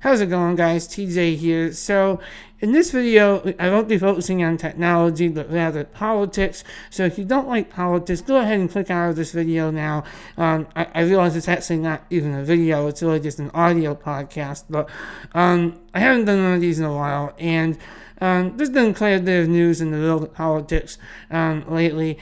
How's it going, guys? TJ here. So, in this video, I won't be focusing on technology, but rather politics. So, if you don't like politics, go ahead and click out of this video now. I realize it's actually not even a video, it's really just an audio podcast. But I haven't done one of these in a while, and there's been quite a bit of news in the world of politics lately.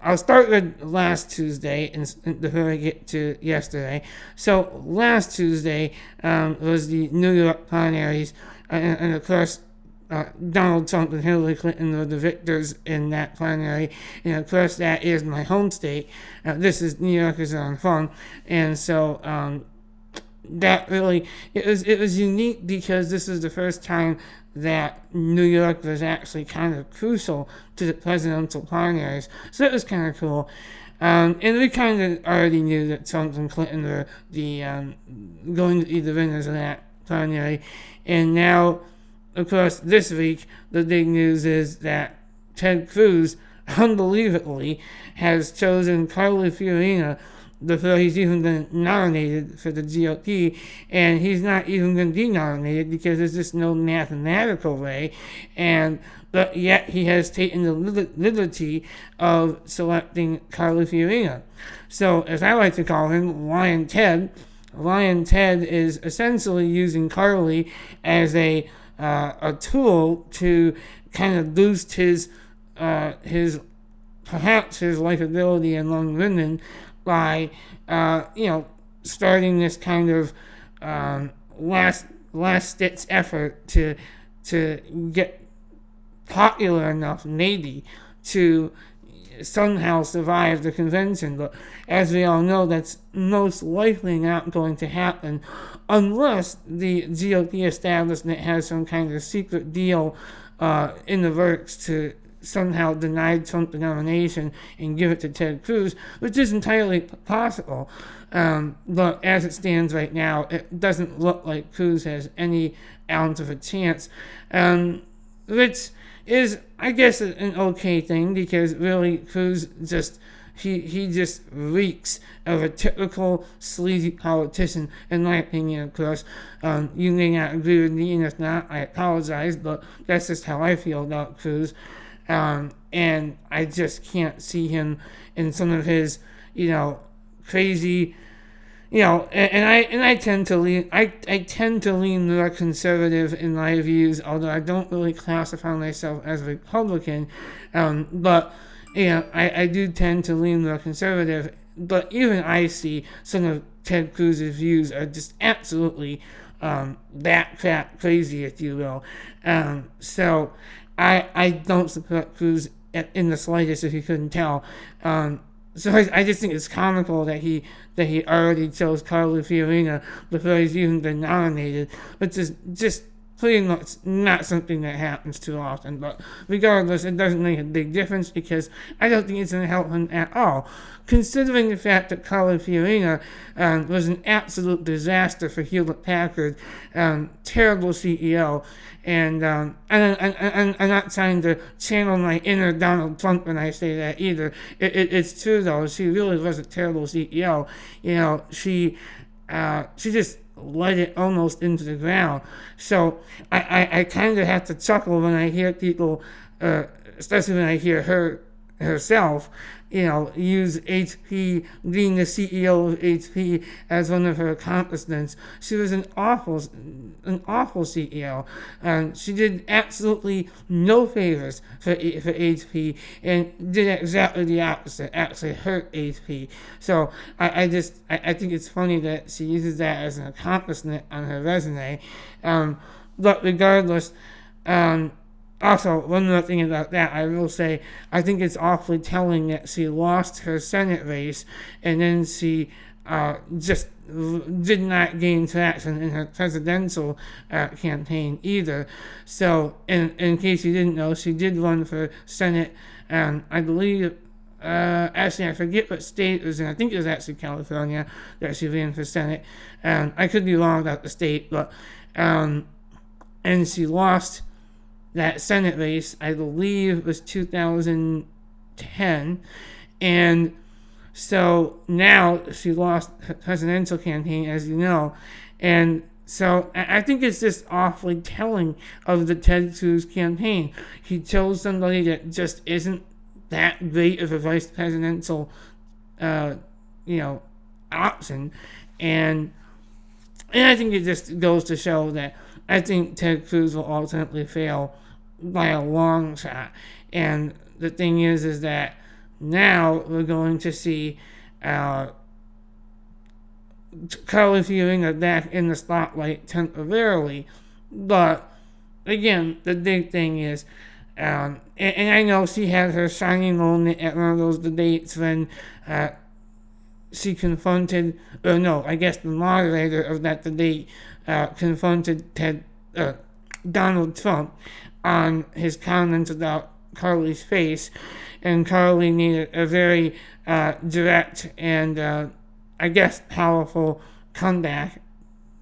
I'll start with last Tuesday and before I get to yesterday. So last Tuesday was the New York primaries, and of course Donald Trump and Hillary Clinton were the victors in that primary, and of course that is my home state. This is New Yorkers on fun, and so that really it was unique because this is the first time that New York was actually kind of crucial to the presidential primaries. So it was kind of cool. And we kind of already knew that Trump and Clinton were the going to be the winners of that primary. And now, of course, this week, the big news is that Ted Cruz, unbelievably, has chosen Carly Fiorina before he's even been nominated for the GOP, and he's not even going to be nominated because there's just no mathematical way, but yet he has taken the liberty of selecting Carly Fiorina. So, as I like to call him, Lion Ted is essentially using Carly as a tool to kind of boost his likability among women by starting this kind of last ditch effort to get popular enough, maybe, to somehow survive the convention. But as we all know, that's most likely not going to happen unless the GOP establishment has some kind of secret deal in the works to somehow deny Trump the nomination and give it to Ted Cruz, which is entirely possible. But as it stands right now, it doesn't look like Cruz has any ounce of a chance, which is, I guess, an okay thing, because really Cruz just he just reeks of a typical sleazy politician, in my opinion, of course. You may not agree with me, and if not, I apologize, but that's just how I feel about Cruz. And I just can't see him in some of his, crazy, and I tend to lean, I tend to lean more conservative in my views, although I don't really classify myself as a Republican, but, I do tend to lean more conservative, but even I see some of Ted Cruz's views are just absolutely, bat crap crazy, if you will. So I don't support Cruz in the slightest, if you couldn't tell. So I just think it's comical that he already chose Carly Fiorina before he's even been nominated, which is just pretty much not something that happens too often. But regardless, it doesn't make a big difference because I don't think it's going to help him at all. Considering the fact that Carly Fiorina was an absolute disaster for Hewlett Packard, terrible CEO, and I'm not trying to channel my inner Donald Trump when I say that either. It's true though. She really was a terrible CEO. She just let it almost into the ground. So I kind of have to chuckle when I hear people, especially when I hear her herself, use HP, being the CEO of HP, as one of her accomplishments. She was an awful CEO. She did absolutely no favors for HP, and did exactly the opposite, actually hurt HP. So I think it's funny that she uses that as an accomplishment on her resume. But regardless, also, one more thing about that, I will say, I think it's awfully telling that she lost her Senate race, and then she just did not gain traction in her presidential campaign either. So, in case you didn't know, she did run for Senate, I believe, actually, I forget what state it was in. I think it was actually California that she ran for Senate. I could be wrong about the state, but, and she lost that Senate race, I believe, was 2010, and so now she lost her presidential campaign, as you know, and So I think it's just awfully telling of the Ted Cruz campaign. He chose somebody that just isn't that great of a vice presidential, uh, option, and I think it just goes to show that I think Ted Cruz will ultimately fail by a long shot. And the thing is that now we're going to see uh, Carly Fiorina back in the spotlight temporarily. But again, the big thing is, and I know she had her shining moment at one of those debates when she confronted, or no, I guess the moderator of that debate confronted Donald Trump on his comments about Carly's face, and Carly needed a very direct and I guess powerful comeback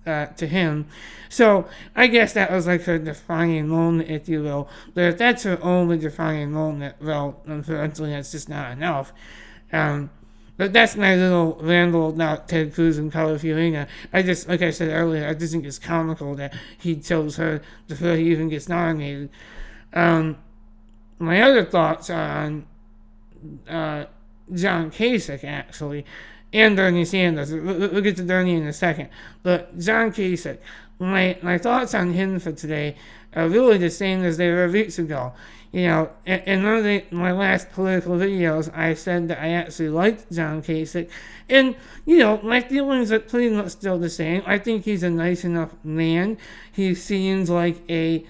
to him. So I guess that was like her defining moment, if you will. But if that's her only defining moment, well, unfortunately, that's just not enough. But that's my little ramble about Ted Cruz and Carly Fiorina. I just, like I said earlier, I just think it's comical that he chose her before he even gets nominated. My other thoughts are on John Kasich, actually, and Bernie Sanders. We'll get to Bernie in a second. But John Kasich, my thoughts on him for today are really the same as they were weeks ago. In one of my last political videos, I said that I actually liked John Kasich. And, my feelings are pretty much still the same. I think he's a nice enough man. He seems like a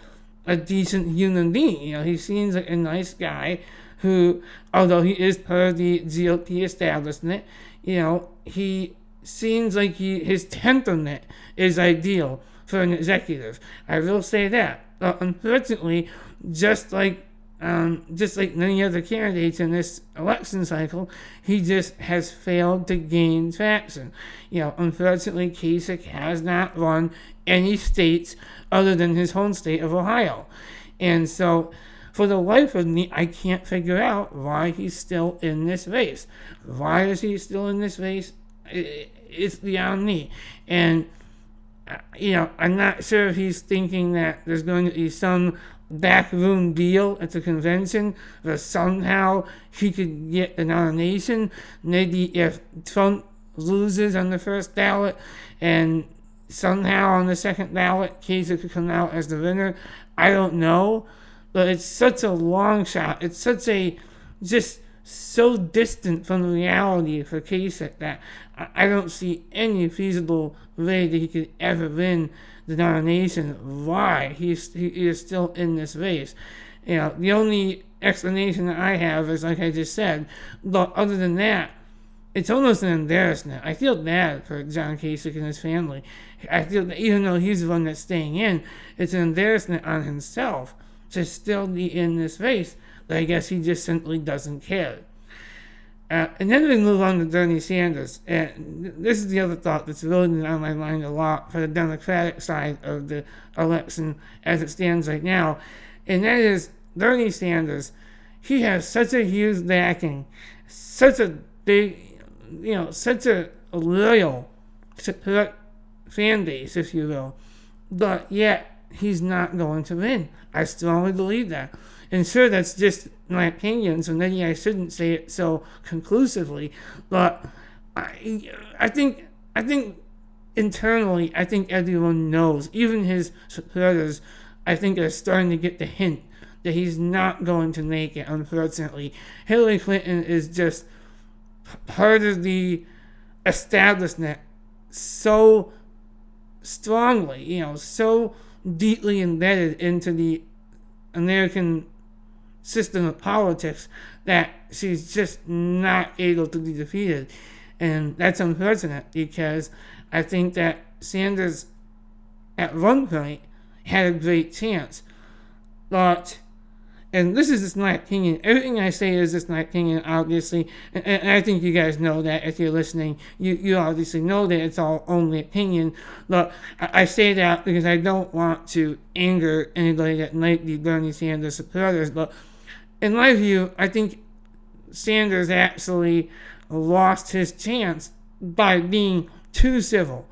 decent human being. He seems like a nice guy who, although he is part of the GOP establishment, he seems like his temperament is ideal for an executive. I will say that. Unfortunately, just like many other candidates in this election cycle, he just has failed to gain traction. Unfortunately, Kasich has not run any states other than his home state of Ohio. And so, for the life of me, I can't figure out why he's still in this race. Why is he still in this race? It's beyond me. And, I'm not sure if he's thinking that there's going to be some backroom deal at the convention where somehow he could get the nomination. Maybe if Trump loses on the first ballot and somehow on the second ballot, Kasich could come out as the winner. I don't know. But it's such a long shot. It's just so distant from reality for Kasich that I don't see any feasible way that he could ever win the nomination. Why he is still in this race? The only explanation that I have is like I just said. But other than that, it's almost an embarrassment. I feel bad for John Kasich and his family. I feel that even though he's the one that's staying in, it's an embarrassment on himself to still be in this race, but I guess he just simply doesn't care. And then we move on to Bernie Sanders. And this is the other thought that's really been on my mind a lot for the Democratic side of the election as it stands right now. And that is Bernie Sanders. He has such a huge backing, such a big, such a loyal fan base, if you will. But yet, he's not going to win. I strongly believe that. And sure, that's just my opinion, so maybe I shouldn't say it so conclusively. But I think internally, I think everyone knows, even his supporters, I think are starting to get the hint that he's not going to make it, unfortunately. Hillary Clinton is just part of the establishment so strongly, so deeply embedded into the American system of politics that she's just not able to be defeated. And that's unfortunate because I think that Sanders at one point had a great chance. But, and this is just my opinion, everything I say is just my opinion, obviously, and I think you guys know that if you're listening, you obviously know that it's all only opinion, but I say that because I don't want to anger anybody that might be Bernie Sanders supporters, but in my view, I think Sanders actually lost his chance by being too civil,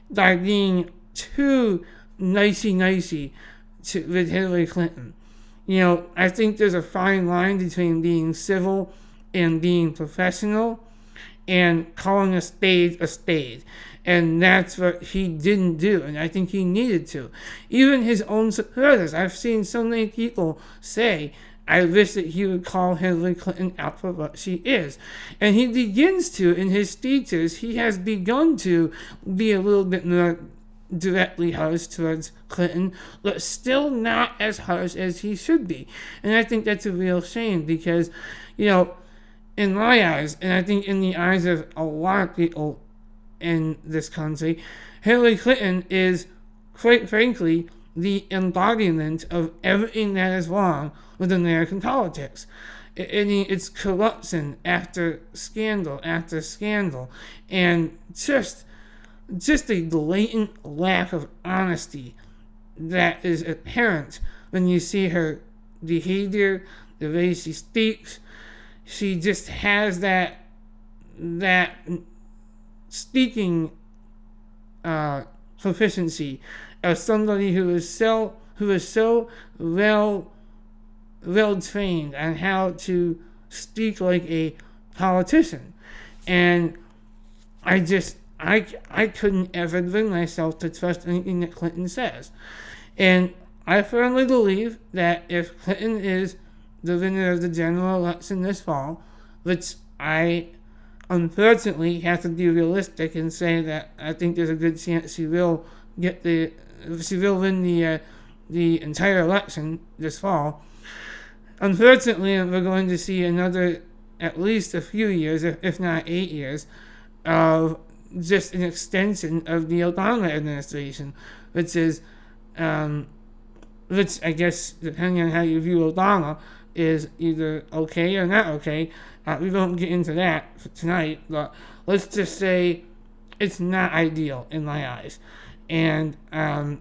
by being too nicey with Hillary Clinton. I think there's a fine line between being civil and being professional and calling a spade. And that's what he didn't do, and I think he needed to. Even his own supporters, I've seen so many people say, I wish that he would call Hillary Clinton out for what she is. And he begins to, in his speeches, he has begun to be a little bit more directly harsh towards Clinton, but still not as harsh as he should be. And I think that's a real shame because, in my eyes, and I think in the eyes of a lot of people in this country, Hillary Clinton is, quite frankly, the embodiment of everything that is wrong with American politics. It's corruption after scandal after scandal, and just a blatant lack of honesty that is apparent when you see her behavior, the way she speaks. She just has that speaking proficiency of somebody who is so well trained on how to speak like a politician. And I couldn't ever bring myself to trust anything that Clinton says. And I firmly believe that if Clinton is the winner of the general election this fall, which I unfortunately have to be realistic and say that I think there's a good chance she will win the entire election this fall. Unfortunately, we're going to see another, at least a few years, if not 8 years, of just an extension of the Obama administration, which I guess, depending on how you view Obama, is either okay or not okay. We won't get into that for tonight, but let's just say it's not ideal in my eyes. And then,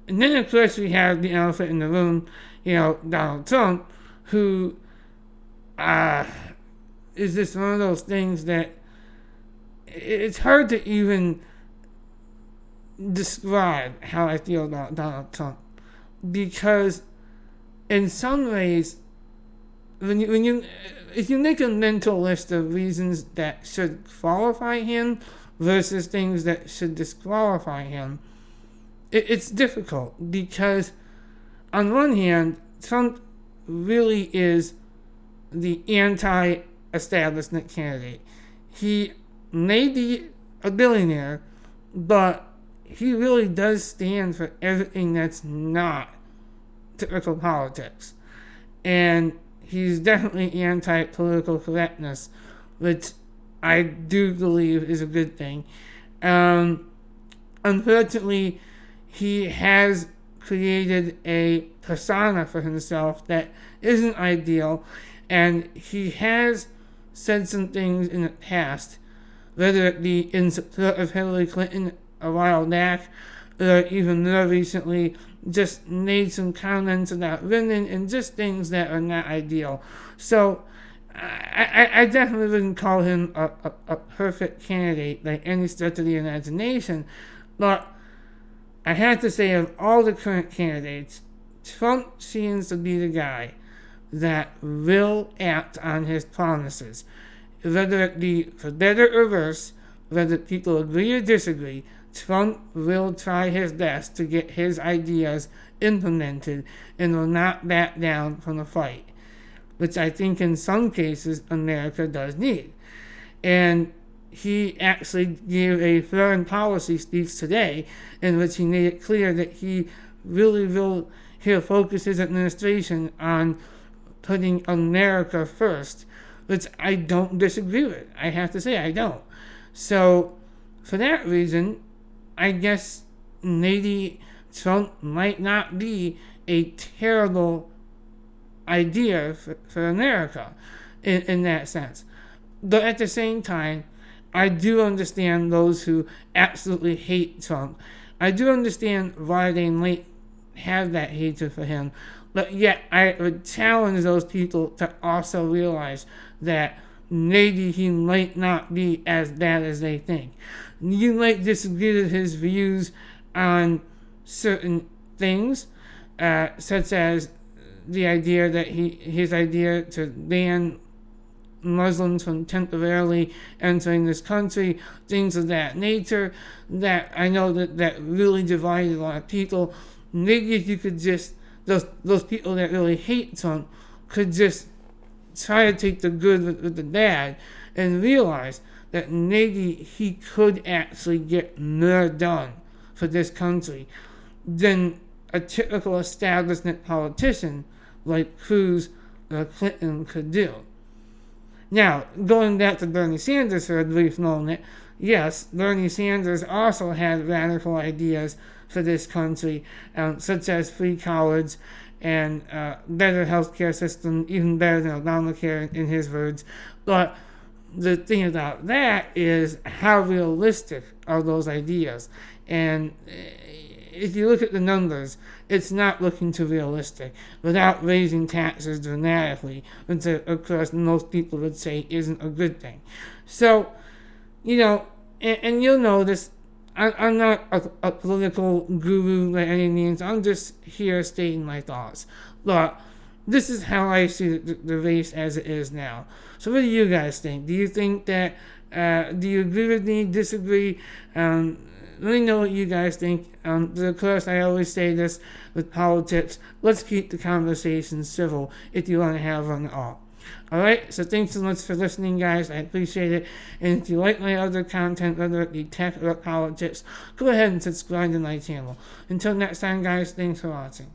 of course, we have the elephant in the room, Donald Trump, who is just one of those things that it's hard to even describe how I feel about Donald Trump, because in some ways, if you make a mental list of reasons that should qualify him versus things that should disqualify him, it's difficult, because on one hand, Trump really is the anti-establishment candidate. He may be a billionaire, but he really does stand for everything that's not typical politics. And he's definitely anti-political correctness, which I do believe is a good thing. Unfortunately, he has created a persona for himself that isn't ideal, and he has said some things in the past, whether it be in support of Hillary Clinton a while back, or even more recently, just made some comments about women and just things that are not ideal. So I definitely wouldn't call him a perfect candidate by any stretch of the imagination, but I have to say, of all the current candidates, Trump seems to be the guy that will act on his promises, whether it be for better or worse, whether people agree or disagree. Trump will try his best to get his ideas implemented and will not back down from the fight, which I think in some cases America does need. And he actually gave a foreign policy speech today in which he made it clear that he really will focus his administration on putting America first, which I don't disagree with. I have to say I don't. So for that reason, I guess maybe Trump might not be a terrible idea for America in that sense. But at the same time, I do understand those who absolutely hate Trump. I do understand why they might have that hatred for him. But yet, I would challenge those people to also realize that maybe he might not be as bad as they think. You might disagree with his views on certain things, such as the idea that his idea to ban Muslims from temporarily entering this country, things of that nature, that I know that really divided a lot of people. Maybe if you could just, those people that really hate Trump could just try to take the good with the bad and realize that maybe he could actually get more done for this country than a typical establishment politician like Cruz or Clinton could do. Now, going back to Bernie Sanders for a brief moment, yes, Bernie Sanders also had radical ideas for this country, such as free college and better healthcare system, even better than Obamacare in his words. But the thing about that is how realistic are those ideas? And if you look at the numbers, it's not looking too realistic without raising taxes dramatically, which of course most people would say isn't a good thing. So, and you'll notice, I'm not a political guru by any means. I'm just here stating my thoughts. But this is how I see the race as it is now. So what do you guys think? Do you think that, do you agree with me, disagree? Let me know what you guys think. Of course, I always say this with politics. Let's keep the conversation civil if you want to have one at all. Alright, so thanks so much for listening, guys. I appreciate it. And if you like my other content, whether it be tech or politics, go ahead and subscribe to my channel. Until next time, guys, thanks for watching.